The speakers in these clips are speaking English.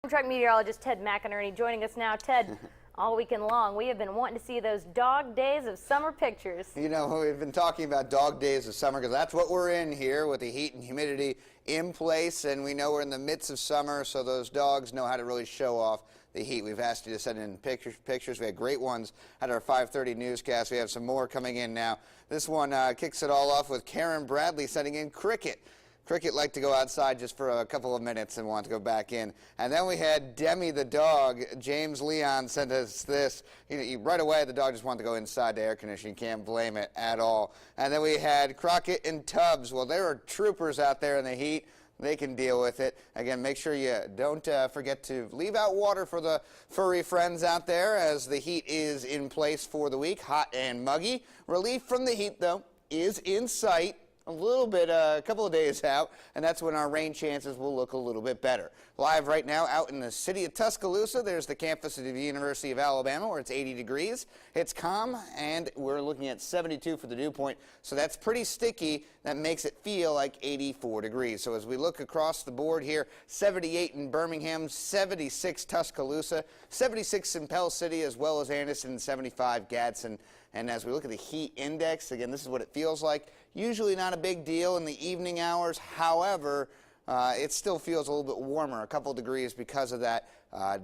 Track meteorologist Ted McInerney joining us now. Ted, all weekend long, we have been wanting to see those dog days of summer pictures. You know, we've been talking about dog days of summer because that's what we're in here with the heat and humidity in place, and we know we're in the midst of summer, so those dogs know how to really show off the heat. We've asked you to send in pictures. We had great ones at our 5:30 newscast. We have some more coming in now. This one kicks it all off with Karen Bradley sending in Cricket. Cricket liked to go outside just for a couple of minutes and want to go back in. And then we had Demi the dog. James Leon sent us this. Right away, the dog just wanted to go inside the air conditioning. Can't blame it at all. And then we had Crockett and Tubbs. Well, there are troopers out there in the heat. They can deal with it. Again, make sure you don't forget to leave out water for the furry friends out there as the heat is in place for the week. Hot and muggy. Relief from the heat, though, is in sight. A little bit, a couple of days out, and that's when our rain chances will look a little bit better. Live right now out in the city of Tuscaloosa, there's the campus of the University of Alabama where it's 80 degrees. It's calm, and we're looking at 72 for the dew point, so that's pretty sticky. That makes it feel like 84 degrees. So as we look across the board here, 78 in Birmingham, 76 Tuscaloosa, 76 in Pell City, as well as Anderson, 75 Gadsden. And as we look at the heat index, again, this is what it feels like. Usually not a big deal in the evening hours. However, it still feels a little bit warmer, a couple degrees because of that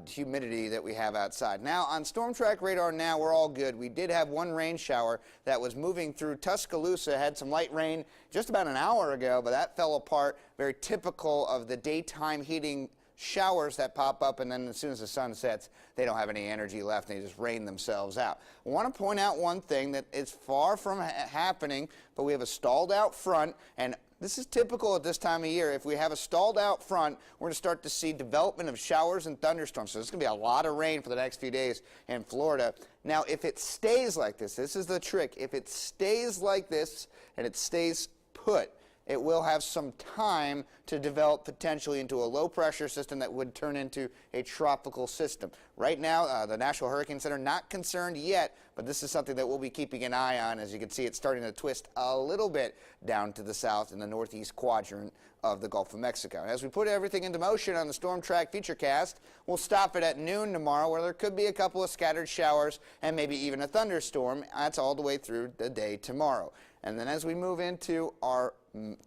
humidity that we have outside. Now, on Storm Track radar now, we're all good. We did have one rain shower that was moving through Tuscaloosa, had some light rain just about an hour ago, but that fell apart. Very typical of the daytime heating showers that pop up, and then as soon as the sun sets, they don't have any energy left, and they just rain themselves out. I want to point out one thing that is far from happening, but we have a stalled out front, and this is typical at this time of year. If we have a stalled out front, we're going to start to see development of showers and thunderstorms. So there's going to be a lot of rain for the next few days in Florida. Now, if it stays like this is the trick. If it stays like this and it stays put, it will have some time to develop potentially into a low-pressure system that would turn into a tropical system. Right now, the National Hurricane Center not concerned yet, but this is something that we'll be keeping an eye on. As you can see, it's starting to twist a little bit down to the south in the northeast quadrant of the Gulf of Mexico. As we put everything into motion on the Storm Track Featurecast, we'll stop it at noon tomorrow, where there could be a couple of scattered showers and maybe even a thunderstorm. That's all the way through the day tomorrow. And then as we move into our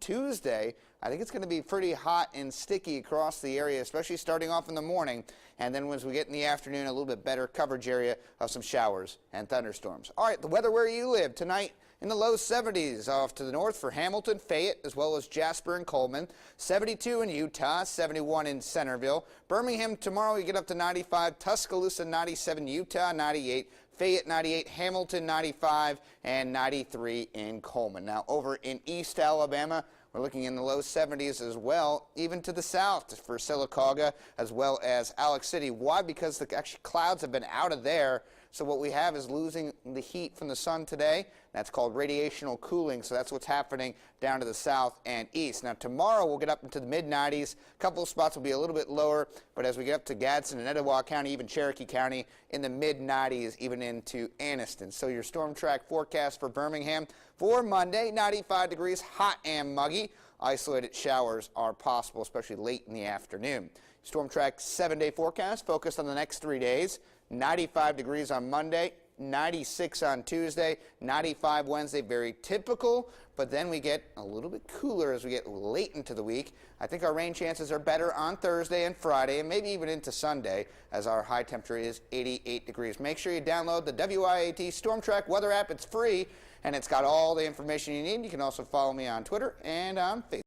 Tuesday, I think it's going to be pretty hot and sticky across the area, especially starting off in the morning. And then as we get in the afternoon, a little bit better coverage area of some showers and thunderstorms. All right, the weather where you live tonight in the low 70s off to the north for Hamilton, Fayette, as well as Jasper and Coleman. 72 in Utah, 71 in Centerville. Birmingham tomorrow, you get up to 95. Tuscaloosa, 97. Utah, 98. Fayette 98, Hamilton 95, and 93 in Coleman. Now over in East Alabama, we're looking in the low 70s as well, even to the south for Sylacauga as well as Alex City. Why? Because the actually clouds have been out of there. So what we have is losing the heat from the sun today. That's called radiational cooling. So that's what's happening down to the south and east. Now tomorrow we'll get up into the mid-90s. A couple of spots will be a little bit lower, but as we get up to Gadsden and Etowah County, even Cherokee County, in the mid-90s, even into Anniston. So your Storm Track forecast for Birmingham for Monday, 95 degrees, hot and muggy. Isolated showers are possible, especially late in the afternoon. Storm Track 7-day forecast focused on the next 3 days. 95 degrees on Monday, 96 on Tuesday, 95 Wednesday, very typical, but then we get a little bit cooler as we get late into the week. I think our rain chances are better on Thursday and Friday, and maybe even into Sunday, as our high temperature is 88 degrees. Make sure you download the WIAT Storm Track weather app. It's free, and it's got all the information you need. You can also follow me on Twitter and on Facebook.